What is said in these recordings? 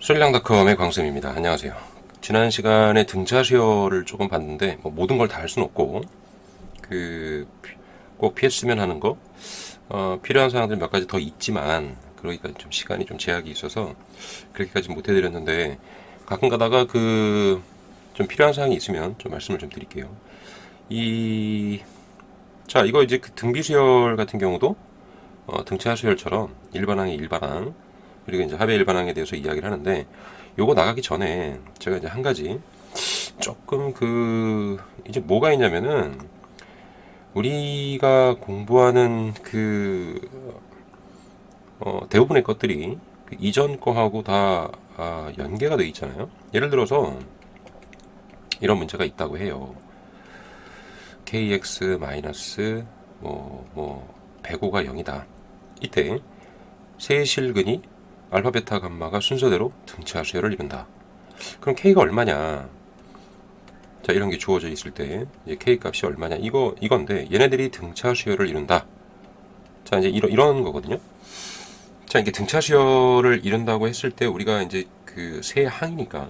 수리랑닷컴의 광쌤입니다. 안녕하세요. 지난 시간에 등차 수요를 조금 봤는데 모든 걸 다 할 수는 없고 꼭 피했으면 하는 거 필요한 사항들 몇 가지 더 있지만 그러기까지 좀 시간이 좀 제약이 있어서 그렇게까지 못 해드렸는데 가끔 가다가 좀 필요한 사항이 있으면 좀 말씀을 좀 드릴게요. 이거 이제 등비 수열 같은 경우도 등차 수열처럼 일반항이 일반항 그리고 이제 하배 일반항에 대해서 이야기를 하는데 요거 나가기 전에 제가 이제 한 가지 조금 이제 뭐가 있냐면은 우리가 공부하는 대부분의 것들이 이전 거하고 다 연계가 되어 있잖아요. 예를 들어서 이런 문제가 있다고 해요. kx 마이너스 105가 0이다. 이때 세 실근이 알파, 베타, 감마가 순서대로 등차 수열을 이룬다. 그럼 K가 얼마냐? 자, 이런 게 주어져 있을 때 이제 K 값이 얼마냐? 이건데 얘네들이 등차 수열을 이룬다. 자, 이제 이런 거거든요. 자, 이게 등차 수열을 이룬다고 했을 때 우리가 이제 세 항이니까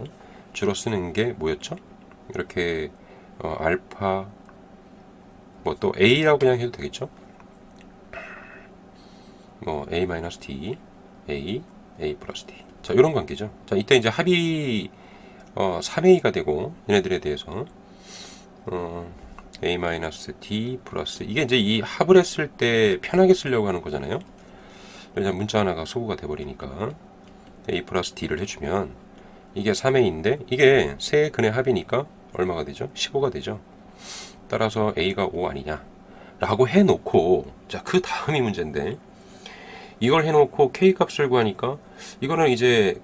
주로 쓰는 게 뭐였죠? 이렇게 알파 또 A라고 그냥 해도 되겠죠? A-T, A 플러스 D. 자, 이런 관계죠. 자, 이때 이제 합이 3A가 되고 얘네들에 대해서 A-D 플러스 이게 이제 이 합을 했을 때 편하게 쓰려고 하는 거잖아요. 왜냐면 문자 하나가 소구가 돼버리니까 A 플러스 D를 해주면 이게 3A인데 이게 세 근의 합이니까 얼마가 되죠? 15가 되죠. 따라서 A가 5 아니냐 라고 해놓고 자, 그 다음이 문제인데 이걸 해놓고 K 값을 구하니까 이거는 이제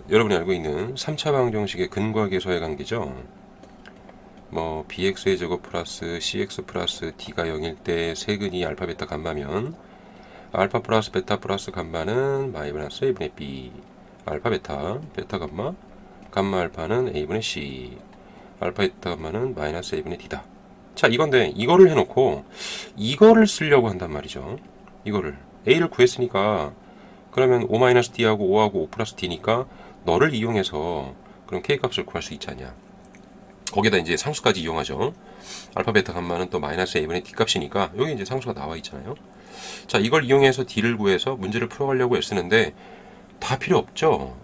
여러분이 알고 있는 3차 방정식의 근과 계수의 관계죠. bx의 제곱 플러스 cx 플러스 d가 0일 때 세근이 알파 베타 감마면 알파 플러스 베타 플러스 감마는 마이너스 a분의 b 알파 베타 베타 감마 감마 알파는 a분의 c 알파 베타 감마는 마이너스 a분의 d다. 자, 이건데 이거를 해놓고 이거를 쓰려고 한단 말이죠. 이거를 A를 구했으니까 그러면 5-D하고 5하고 5 플러스 D니까 너를 이용해서 그럼 K 값을 구할 수 있지 않냐. 거기다 이제 상수까지 이용하죠. 알파 베타 감마는 또 마이너스 A분의 D 값이니까 여기 이제 상수가 나와 있잖아요. 자, 이걸 이용해서 D를 구해서 문제를 풀어가려고 애쓰는데 다 필요 없죠.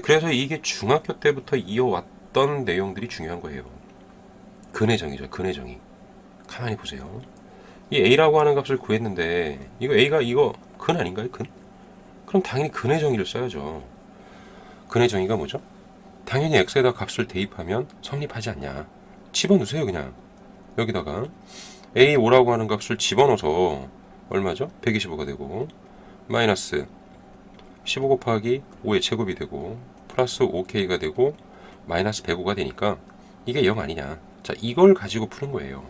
그래서 이게 중학교 때부터 이어왔던 내용들이 중요한 거예요. 근해정이죠. 근해정이. 가만히 보세요. 이 A라고 하는 값을 구했는데 A가 근 아닌가요? 근? 그럼 당연히 근의 정의를 써야죠. 근의 정의가 뭐죠? 당연히 x에다 값을 대입하면 성립하지 않냐. 집어넣으세요. 그냥 여기다가 A5라고 하는 값을 집어넣어서 얼마죠? 125가 되고 마이너스 15 곱하기 5의 제곱이 되고 플러스 5k가 되고 마이너스 105가 되니까 이게 0 아니냐. 자, 이걸 가지고 푸는 거예요.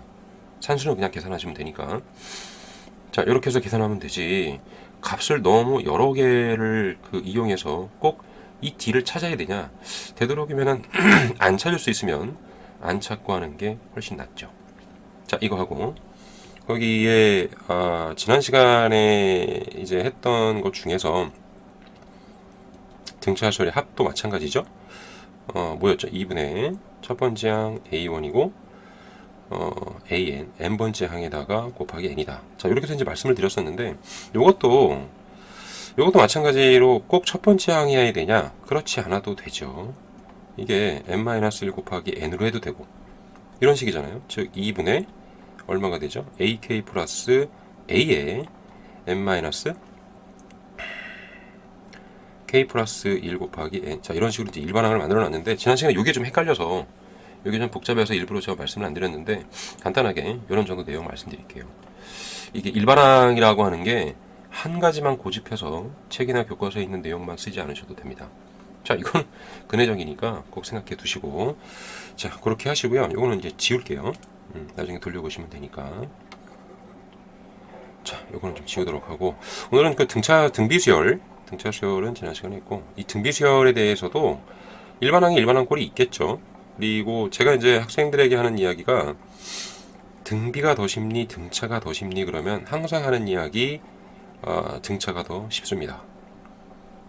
산수는 그냥 계산하시면 되니까. 자, 이렇게 해서 계산하면 되지. 값을 너무 여러 개를 이용해서 꼭 이 D를 찾아야 되냐. 되도록이면은 안 찾을 수 있으면 안 찾고 하는 게 훨씬 낫죠. 자, 이거 하고 거기에 지난 시간에 이제 했던 것 중에서 등차 수열의 합도 마찬가지죠. 뭐였죠? 2분의 첫 번째 항 A1이고 n번째 항에다가 곱하기 n이다. 자, 이렇게 해서 이제 말씀을 드렸었는데 요것도 마찬가지로 꼭 첫 번째 항이어야 되냐? 그렇지 않아도 되죠. 이게 n-1 곱하기 n으로 해도 되고 이런 식이잖아요. 즉 2분의 얼마가 되죠? ak 플러스 a에 n- k 플러스 1 곱하기 n. 자, 이런 식으로 이제 일반항을 만들어 놨는데 지난 시간에 이게 좀 헷갈려서 여기 좀 복잡해서 일부러 제가 말씀을 안 드렸는데 간단하게 이런 정도 내용 말씀드릴게요. 이게 일반항이라고 하는 게 한 가지만 고집해서 책이나 교과서에 있는 내용만 쓰지 않으셔도 됩니다. 자, 이건 근해정이니까 꼭 생각해 두시고 자, 그렇게 하시고요. 이거는 이제 지울게요. 나중에 돌려보시면 되니까. 자, 이거는 좀 지우도록 하고 오늘은 등비 수열은 지난 시간에 했고 이 등비 수열에 대해서도 일반항이 일반항 꼴이 있겠죠. 그리고 제가 이제 학생들에게 하는 이야기가 등비가 더 쉽니 등차가 더 쉽니 그러면 항상 하는 이야기 등차가 더 쉽습니다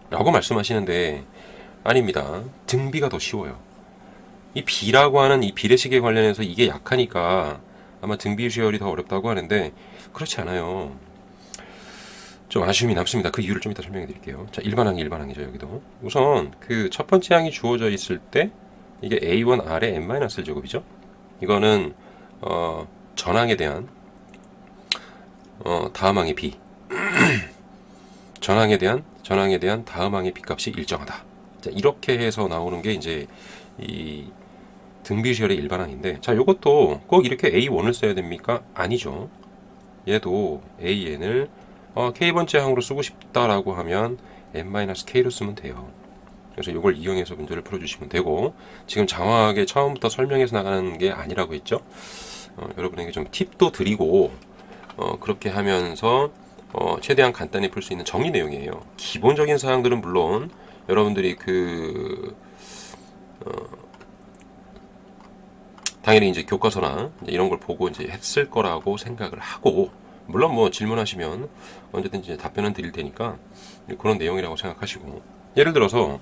라고 말씀하시는데 아닙니다. 등비가 더 쉬워요. 이 B라고 하는 이 비례식에 관련해서 이게 약하니까 아마 등비 수열이 더 어렵다고 하는데 그렇지 않아요. 좀 아쉬움이 남습니다. 그 이유를 좀 이따 설명해 드릴게요. 자, 일반항이죠, 여기도. 우선 그 첫 번째 항이 주어져 있을 때 이게 A1R의 n-1 제곱이죠. 이거는 전항에 대한 다음 항의 B 전항에 대한 다음 항의 B 값이 일정하다. 자, 이렇게 해서 나오는 게 이제 이 등비수열의 일반항인데, 자, 요것도 꼭 이렇게 A1을 써야 됩니까? 아니죠. 얘도 AN을 K번째 항으로 쓰고 싶다라고 하면 n-K로 쓰면 돼요. 그래서 이걸 이용해서 문제를 풀어주시면 되고, 지금 장황하게 처음부터 설명해서 나가는 게 아니라고 했죠. 여러분에게 좀 팁도 드리고 그렇게 하면서 최대한 간단히 풀 수 있는 정리 내용이에요. 기본적인 사항들은 물론 여러분들이 당연히 이제 교과서나 이제 이런 걸 보고 이제 했을 거라고 생각을 하고, 물론 뭐 질문하시면 언제든지 답변은 드릴 테니까 그런 내용이라고 생각하시고, 예를 들어서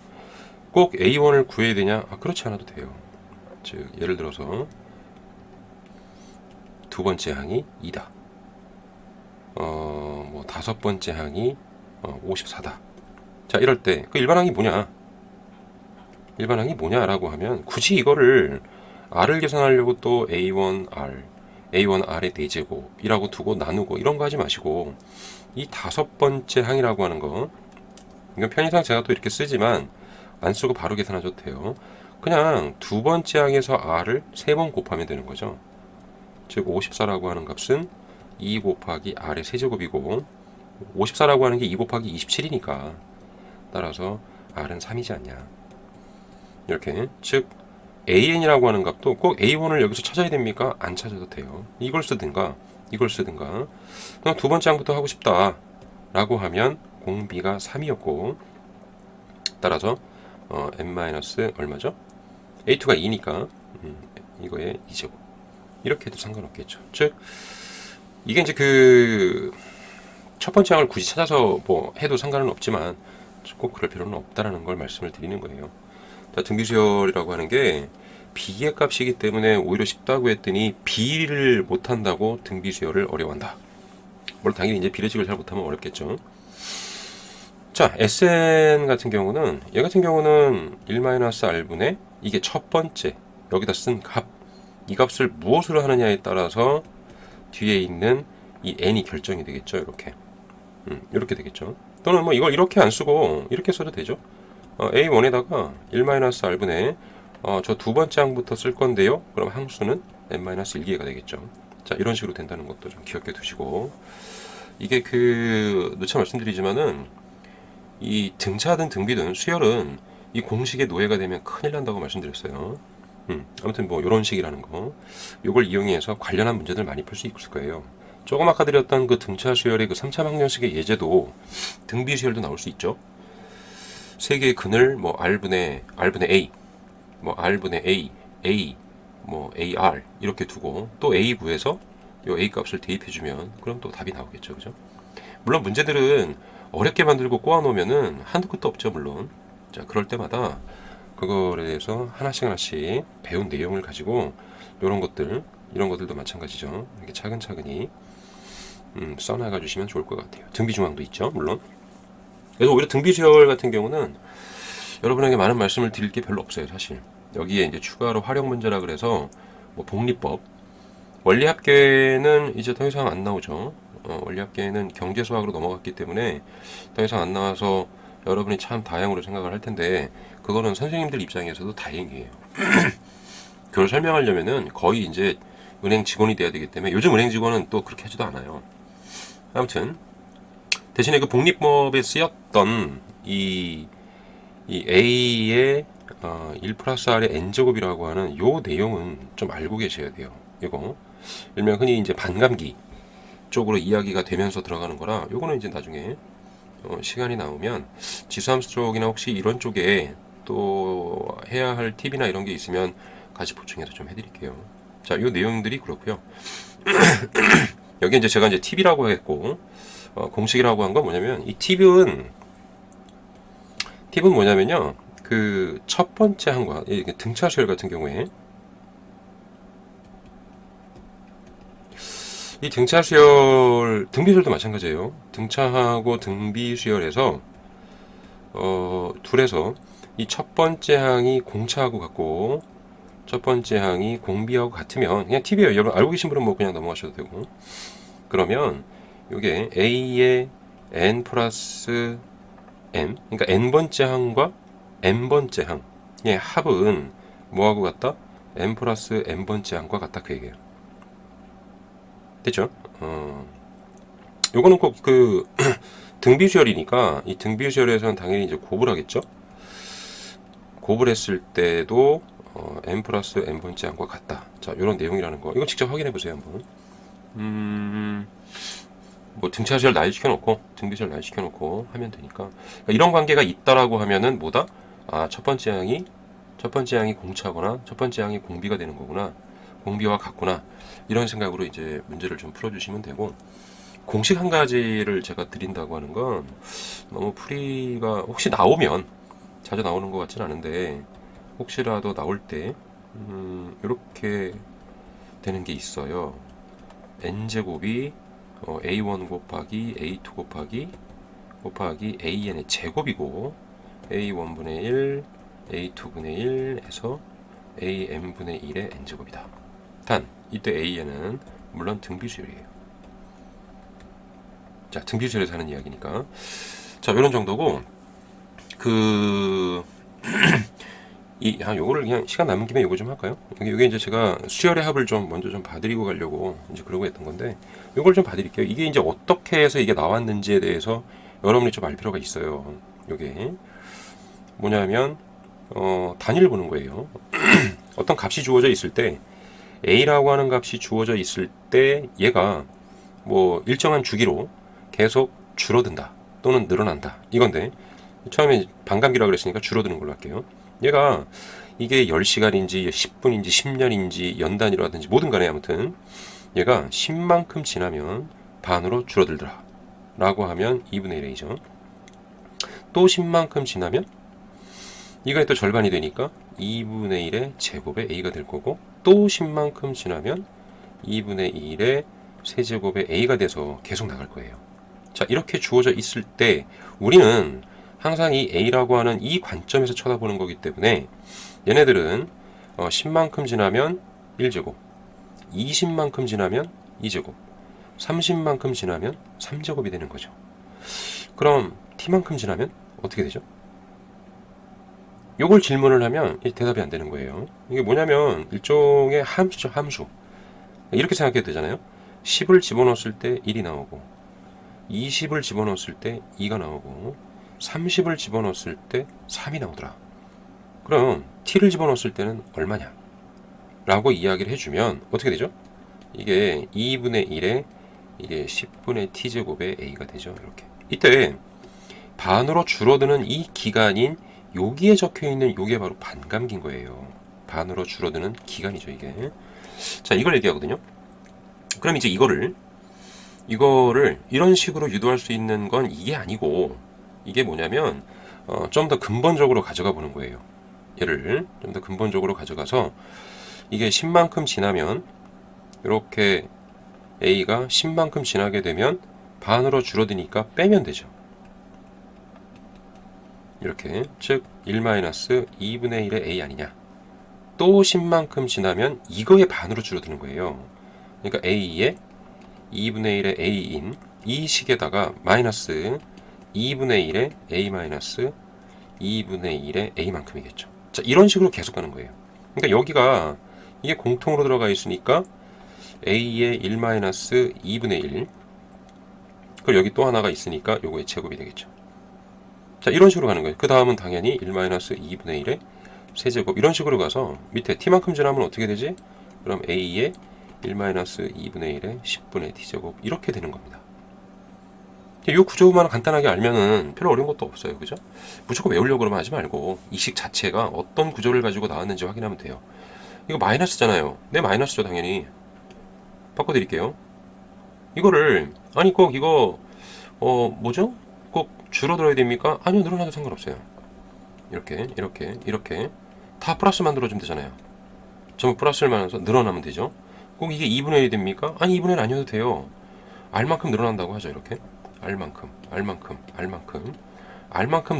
꼭 A1을 구해야 되냐? 그렇지 않아도 돼요. 즉 예를 들어서 두 번째 항이 2다. 뭐 다섯 번째 항이 54다. 자, 이럴 때 그 일반항이 뭐냐? 일반항이 뭐냐라고 하면 굳이 이거를 R을 계산하려고 또 A1R의 4제곱이라고 두고 나누고 이런 거 하지 마시고, 이 다섯 번째 항이라고 하는 거, 이건 편의상 제가 또 이렇게 쓰지만 안 쓰고 바로 계산하셔도 돼요. 그냥 두 번째 항에서 R을 3번 곱하면 되는 거죠. 즉 54라고 하는 값은 2 곱하기 R의 세제곱이고, 54라고 하는 게 2 곱하기 27이니까 따라서 R은 3이지 않냐. 이렇게, 즉 AN이라고 하는 값도 꼭 A1을 여기서 찾아야 됩니까? 안 찾아도 돼요. 이걸 쓰든가 그냥 두 번째 항부터 하고 싶다 라고 하면 공비가 3이었고, 따라서 n- 얼마죠? A2가 2니까 이거의 2제곱 이렇게 해도 상관없겠죠. 즉 이게 이제 그 첫 번째 항을 굳이 찾아서 뭐 해도 상관은 없지만 꼭 그럴 필요는 없다라는 걸 말씀을 드리는 거예요. 자, 등비수열이라고 하는 게 B의 값이기 때문에 오히려 쉽다고 했더니 B를 못한다고 등비수열을 어려워한다. 물론 당연히 이제 비례식을 잘 못하면 어렵겠죠. 자, SN 같은 경우는, 얘 같은 경우는 1-R분의 이게 첫 번째 여기다 쓴 값, 이 값을 무엇으로 하느냐에 따라서 뒤에 있는 이 n이 결정이 되겠죠. 이렇게 되겠죠. 또는 뭐 이걸 이렇게 안 쓰고 이렇게 써도 되죠. A1에다가 1-R분의 저 두 번째 항부터 쓸 건데요. 그럼 항수는 n-1개가 되겠죠. 자, 이런 식으로 된다는 것도 좀 기억해 두시고, 이게 누차 말씀드리지만은 이 등차든 등비든 수열은 이 공식의 노예가 되면 큰일 난다고 말씀드렸어요. 아무튼 뭐 이런 식이라는 거, 이걸 이용해서 관련한 문제들 많이 풀 수 있을 거예요. 조금 아까 드렸던 그 등차 수열의 그 3차 방정식의 예제도 등비 수열도 나올 수 있죠. 세 개의 근을 뭐 R분의 A, 뭐 R분의 A, 뭐 AR 이렇게 두고 또 A 구해서 요 A 값을 대입해주면 그럼 또 답이 나오겠죠, 그죠? 물론 문제들은 어렵게 만들고 꼬아놓으면은 한두 끝도 없죠, 물론. 자, 그럴 때마다 그거에 대해서 하나씩 배운 내용을 가지고 이런 것들도 마찬가지죠. 이렇게 차근차근히 써나가 주시면 좋을 것 같아요. 등비중앙도 있죠, 물론. 그래서 오히려 등비수열 같은 경우는 여러분에게 많은 말씀을 드릴 게 별로 없어요, 사실. 여기에 이제 추가로 활용 문제라 그래서 뭐 복리법, 원리합계는 이제 더 이상 안 나오죠. 원리합계는 경제수학으로 넘어갔기 때문에 더 이상 안 나와서 여러분이 참 다행으로 생각을 할 텐데, 그거는 선생님들 입장에서도 다행이에요. 그걸 설명하려면은 거의 이제 은행 직원이 돼야 되기 때문에, 요즘 은행 직원은 또 그렇게 하지도 않아요. 아무튼 대신에 그 복리법에 쓰였던 이 A의 1 플러스 R의 n제곱이라고 하는 요 내용은 좀 알고 계셔야 돼요. 이거 일명 흔히 이제 반감기 쪽으로 이야기가 되면서 들어가는 거라, 요거는 이제 나중에 시간이 나오면 지수함수 쪽이나 혹시 이런 쪽에 또 해야 할 팁이나 이런 게 있으면 같이 보충해서 좀 해드릴게요. 자, 요 내용들이 그렇고요. 여기 이제 제가 이제 팁이라고 했고, 공식이라고 한 건 뭐냐면, 이 팁은 뭐냐면요, 그 첫 번째 항과 이게 등차 수열 같은 경우에 이 등차 수열, 등비 수열도 마찬가지예요. 등차하고 등비 수열에서 둘에서 이 첫 번째 항이 공차하고 같고 첫 번째 항이 공비하고 같으면 그냥 팁이에요. 여러분 알고 계신 분은 뭐 그냥 넘어가셔도 되고, 그러면 이게 A의 n 플러스 m, 그러니까 n번째 항과 m번째 항의 합은 뭐하고 같다? n 플러스 m번째 항과 같다, 그 얘기예요. 됐죠? 요거는 꼭 그 등비수열이니까 이 등비수열에서는 당연히 이제 곱을 하겠죠? 곱을 했을 때도 n 플러스 n번째 항과 같다. 자, 요런 내용이라는 거. 이거 직접 확인해 보세요, 한번. 뭐 등차수열 나열 시켜놓고 등비수열 나열 시켜놓고 하면 되니까, 그러니까 이런 관계가 있다라고 하면은 뭐다? 아, 첫 번째 항이 공차거나 첫 번째 항이 공비가 되는 거구나, 공비와 같구나, 이런 생각으로 이제 문제를 좀 풀어주시면 되고, 공식 한 가지를 제가 드린다고 하는 건 너무 풀이가 혹시 나오면, 자주 나오는 것 같진 않은데 혹시라도 나올 때 이렇게 되는 게 있어요. n제곱이 a1 곱하기 a2 곱하기 an의 제곱이고, a1분의 1, a2분의 1에서 am분의 1의 n제곱이다. 단 이때 an은 물론 등비수열이에요. 자, 등비수열에서 하는 이야기니까. 자, 이런 정도고, 요거를 그냥 시간 남은 김에 요거 좀 할까요? 요게 이제 제가 수열의 합을 좀 먼저 좀 봐드리고 가려고 이제 그러고 했던 건데, 요걸 좀 봐드릴게요. 이게 이제 어떻게 해서 이게 나왔는지에 대해서 여러분이 좀 알 필요가 있어요. 요게 뭐냐면, 단위를 보는 거예요. 어떤 값이 주어져 있을 때, A라고 하는 값이 주어져 있을 때, 얘가 뭐 일정한 주기로 계속 줄어든다 또는 늘어난다, 이건데, 처음에 반감기라고 그랬으니까 줄어드는 걸로 할게요. 얘가 이게 10시간인지 10분인지 10년인지 연단위라든지 뭐든 간에 아무튼 얘가 10만큼 지나면 반으로 줄어들더라 라고 하면 2분의 1 A죠. 또 10만큼 지나면 이가 또 절반이 되니까 2분의 1의 제곱의 A가 될 거고, 또 10만큼 지나면 2분의 1의 세제곱의 A가 돼서 계속 나갈 거예요. 자, 이렇게 주어져 있을 때 우리는 항상 이 A라고 하는 이 관점에서 쳐다보는 거기 때문에 얘네들은 10만큼 지나면 1제곱, 20만큼 지나면 2제곱, 30만큼 지나면 3제곱이 되는 거죠. 그럼 T만큼 지나면 어떻게 되죠? 요걸 질문을 하면 대답이 안 되는 거예요. 이게 뭐냐면 일종의 함수죠, 함수. 이렇게 생각해도 되잖아요. 10을 집어넣었을 때 1이 나오고, 20을 집어넣었을 때 2가 나오고, 30을 집어넣었을 때 3이 나오더라. 그럼 t를 집어넣었을 때는 얼마냐? 라고 이야기를 해주면 어떻게 되죠? 이게 2분의 1에 이게 10분의 t제곱의 a가 되죠. 이렇게. 이때 반으로 줄어드는 이 기간인 여기에 적혀있는 요게 바로 반감기인 거예요. 반으로 줄어드는 기간이죠, 이게. 자, 이걸 얘기하거든요. 그럼 이제 이거를 이런 식으로 유도할 수 있는 건 이게 아니고, 이게 뭐냐면 좀 더 근본적으로 가져가 보는 거예요. 얘를 좀 더 근본적으로 가져가서 이게 10만큼 지나면 이렇게 A가 10만큼 지나게 되면 반으로 줄어드니까 빼면 되죠. 이렇게, 즉 1-2분의 1의 A 아니냐. 또 10만큼 지나면 이거의 반으로 줄어드는 거예요. 그러니까 A의 2분의 1의 A인 이 식에다가 마이너스 2분의 1의 A 마이너스 2분의 1의 A만큼이겠죠. 자, 이런 식으로 계속 가는 거예요. 그러니까 여기가 이게 공통으로 들어가 있으니까 A의 1-2분의 1, 그리고 여기 또 하나가 있으니까 요거의 제곱이 되겠죠. 자, 이런 식으로 가는 거예요. 그 다음은 당연히 1-2분의 1의 세제곱, 이런 식으로 가서 밑에 t만큼 지나면 어떻게 되지? 그럼 A의 1-2분의 1의 10분의 t제곱, 이렇게 되는 겁니다. 이 구조만 간단하게 알면은 별로 어려운 것도 없어요. 그죠? 무조건 외우려고 그러면 하지 말고 이 식 자체가 어떤 구조를 가지고 나왔는지 확인하면 돼요. 이거 마이너스잖아요. 네, 마이너스죠, 당연히. 바꿔드릴게요. 이거를, 아니 꼭 이거 뭐죠? 꼭 줄어들어야 됩니까? 아니요, 늘어나도 상관없어요. 이렇게 다 플러스 만들어주면 되잖아요. 전부 플러스를 만들어서 늘어나면 되죠. 꼭 이게 2분의 1이 됩니까? 아니 2분의 1 아니어도 돼요. R만큼 늘어난다고 하죠. 이렇게 R만큼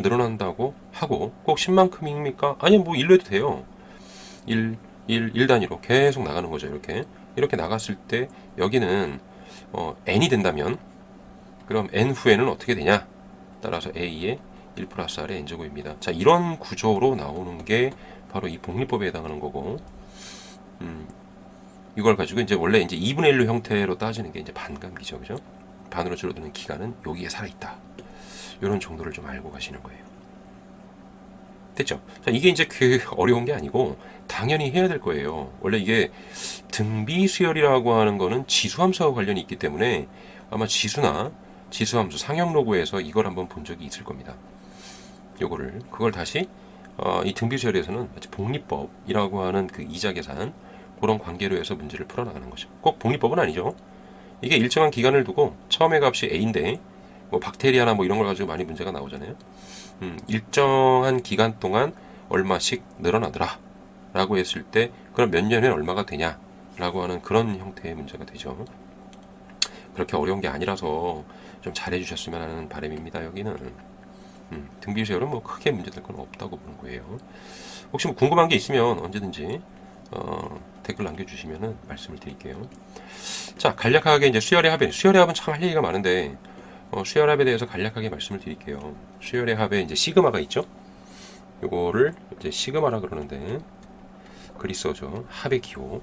늘어난다고 하고 꼭 10만큼입니까? 아니 뭐 1로 해도 돼요. 1 단위로 계속 나가는 거죠. 이렇게 나갔을 때 여기는 n이 된다면 그럼 n 후에는 어떻게 되냐? 따라서 a의 1 플러스 r의 n제곱입니다. 자, 이런 구조로 나오는 게 바로 이 복리법에 해당하는 거고, 이걸 가지고 이제 원래 이제 2분의 1로 형태로 따지는 게 이제 반감기죠, 그죠? 반으로 줄어드는 기간은 여기에 살아있다. 이런 정도를 좀 알고 가시는 거예요. 됐죠? 자, 이게 이제 어려운 게 아니고 당연히 해야 될 거예요. 원래 이게 등비 수열이라고 하는 거는 지수함수하고 관련이 있기 때문에 아마 지수나 지수함수 상형 로고에서 이걸 한번 본 적이 있을 겁니다. 그걸 다시 이 등비 수열에서는 복리법이라고 하는 그 이자 계산 그런 관계로 해서 문제를 풀어나가는 거죠. 꼭 복리법은 아니죠. 이게 일정한 기간을 두고 처음의 값이 a인데 뭐 박테리아나 뭐 이런 걸 가지고 많이 문제가 나오잖아요. 일정한 기간 동안 얼마씩 늘어나더라 라고 했을 때 그럼 몇 년에 얼마가 되냐 라고 하는 그런 형태의 문제가 되죠. 그렇게 어려운 게 아니라서 좀 잘해 주셨으면 하는 바람입니다. 여기는 등비수열은 뭐 크게 문제될 건 없다고 보는 거예요. 혹시 뭐 궁금한 게 있으면 언제든지 댓글 남겨주시면 말씀을 드릴게요. 자, 간략하게 이제 수열의 합은 참 할 얘기가 많은데 수열 합에 대해서 간략하게 말씀을 드릴게요. 수열의 합에 이제 시그마가 있죠. 요거를 이제 시그마라 그러는데 그리스어죠. 합의 기호.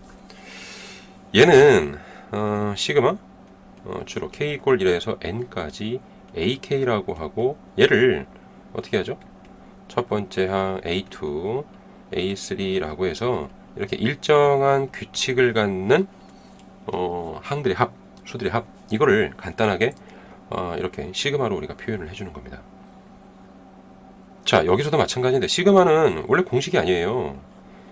얘는 시그마 주로 k 꼴 1에서 n까지 ak라고 하고 얘를 어떻게 하죠? 첫 번째 항 a2, a3라고 해서 이렇게 일정한 규칙을 갖는 항들의 합, 수들의 합 이거를 간단하게 이렇게 시그마로 우리가 표현을 해주는 겁니다. 자, 여기서도 마찬가지인데 시그마는 원래 공식이 아니에요.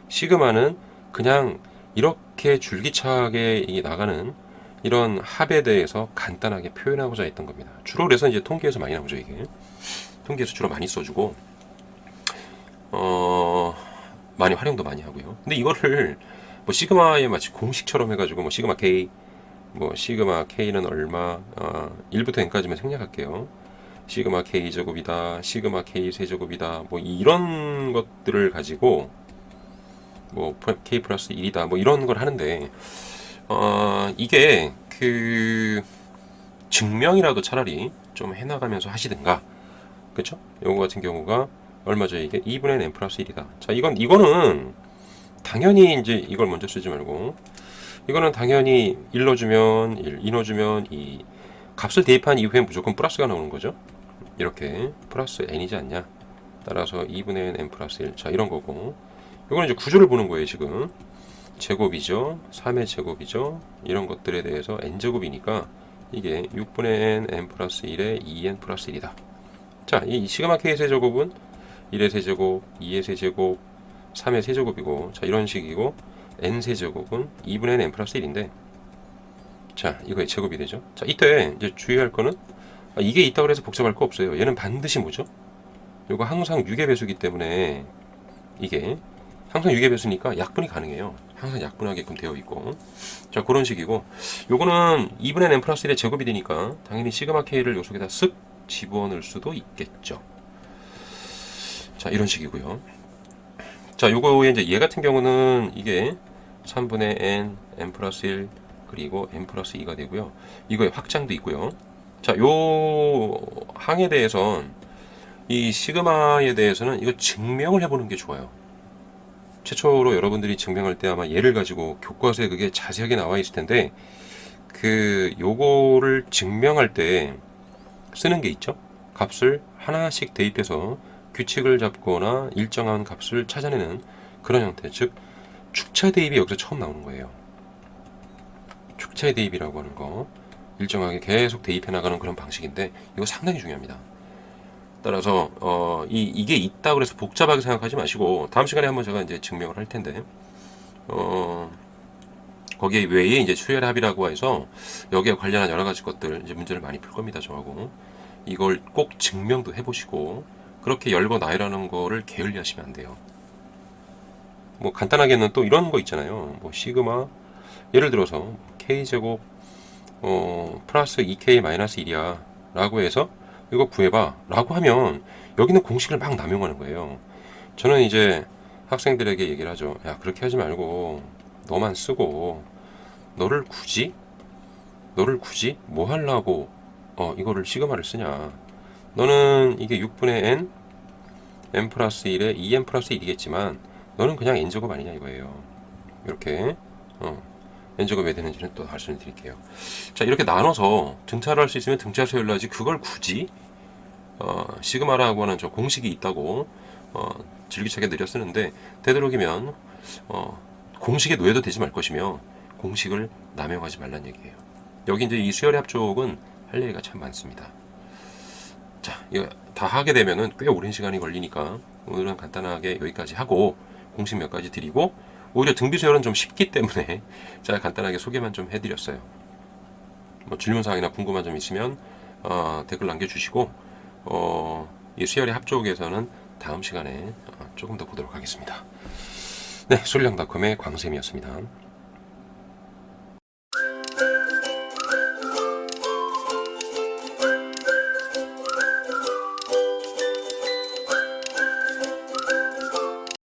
시그마는 그냥 이렇게 줄기차게 나가는 이런 합에 대해서 간단하게 표현하고자 했던 겁니다. 주로 그래서 이제 통계에서 많이 나오죠. 이게 통계에서 주로 많이 써주고 많이 활용도 많이 하고요. 근데 이거를 뭐 시그마에 마치 공식처럼 해가지고 뭐 시그마 k 뭐 시그마 k는 얼마 1부터 n까지만 생략할게요. 시그마 k 제곱이다, 시그마 k 세제곱이다, 뭐 이런 것들을 가지고 뭐 k 플러스 1이다, 뭐 이런 걸 하는데 이게 증명이라도 차라리 좀 해나가면서 하시든가, 그쵸? 요거 같은 경우가 얼마죠? 이게 2분의 n 플러스 1이다. 자, 이거는 당연히 이제 이걸 먼저 쓰지 말고 이거는 당연히 1 넣어주면 1, 2 넣어주면 2 값을 대입한 이후에 무조건 플러스가 나오는 거죠. 이렇게 플러스 n이지 않냐. 따라서 2분의 n 플러스 1. 자, 이런 거고 이거는 이제 구조를 보는 거예요. 지금 제곱이죠. 3의 제곱이죠. 이런 것들에 대해서 n제곱이니까 이게 6분의 n 플러스 1에 2n 플러스 1이다. 자, 이 시그마 k의 세제곱은 1의 세제곱, 2의 세제곱, 3의 세제곱이고, 자, 이런 식이고, n 세제곱은 2분의 n 플러스 1인데, 자, 이거의 제곱이 되죠. 자, 이때 이제 주의할 거는, 이게 있다고 해서 복잡할 거 없어요. 얘는 반드시 뭐죠? 이거 항상 6의 배수기 때문에, 이게 항상 6의 배수니까 약분이 가능해요. 항상 약분하게끔 되어 있고. 자, 그런 식이고, 요거는 2분의 n 플러스 1의 제곱이 되니까, 당연히 시그마 k를 요 속에다 쓱 집어넣을 수도 있겠죠. 자, 이런 식이고요. 자, 요거에 이제 얘 같은 경우는 이게 3분의 n 플러스 1 그리고 n 플러스 2가 되고요. 이거의 확장도 있고요. 자, 요 항에 대해선 이 시그마에 대해서는 이거 증명을 해보는 게 좋아요. 최초로 여러분들이 증명할 때 아마 얘를 가지고 교과서에 그게 자세하게 나와 있을 텐데 요거를 증명할 때 쓰는 게 있죠. 값을 하나씩 대입해서 규칙을 잡거나 일정한 값을 찾아내는 그런 형태, 즉 축차 대입이 여기서 처음 나오는 거예요. 축차 대입이라고 하는 거 일정하게 계속 대입해 나가는 그런 방식인데 이거 상당히 중요합니다. 따라서 이게 있다 그래서 복잡하게 생각하지 마시고 다음 시간에 한번 제가 이제 증명을 할 텐데 거기에 외에 이제 수열 합이라고 해서 여기에 관련한 여러 가지 것들 이제 문제를 많이 풀 겁니다. 저하고 이걸 꼭 증명도 해보시고 그렇게 열거 나열하는 거를 게을리하시면 안 돼요. 뭐 간단하게는 또 이런 거 있잖아요. 뭐 시그마 예를 들어서 k제곱 플러스 2k 마이너스 1이야 라고 해서 이거 구해봐 라고 하면 여기는 공식을 막 남용하는 거예요. 저는 이제 학생들에게 얘기를 하죠. 야, 그렇게 하지 말고 너만 쓰고 너를 굳이 뭐 하려고 이거를 시그마를 쓰냐. 너는 이게 6분의 n 플러스 1에 2n 플러스 1이겠지만 너는 그냥 n제곱 아니냐 이거예요. 이렇게 n제곱 왜 되는지는 또 말씀을 드릴게요. 자, 이렇게 나눠서 등차를 할 수 있으면 등차 세울라지 그걸 굳이 시그마라고 하는 저 공식이 있다고 줄기차게 내려 쓰는데 되도록이면 공식에 놓여도 되지 말 것이며 공식을 남용하지 말란 얘기예요. 여기 이제 이 수열의 합족은 할 얘기가 참 많습니다. 자, 이거 다 하게 되면은 꽤 오랜 시간이 걸리니까 오늘은 간단하게 여기까지 하고 공식 몇 가지 드리고 오히려 등비수열은 좀 쉽기 때문에 제가 간단하게 소개만 좀 해드렸어요. 뭐 질문사항이나 궁금한 점 있으면 댓글 남겨주시고 이 수열의 합족에서는 다음 시간에 조금 더 보도록 하겠습니다. 네, 솔량닷컴의 광쌤이었습니다.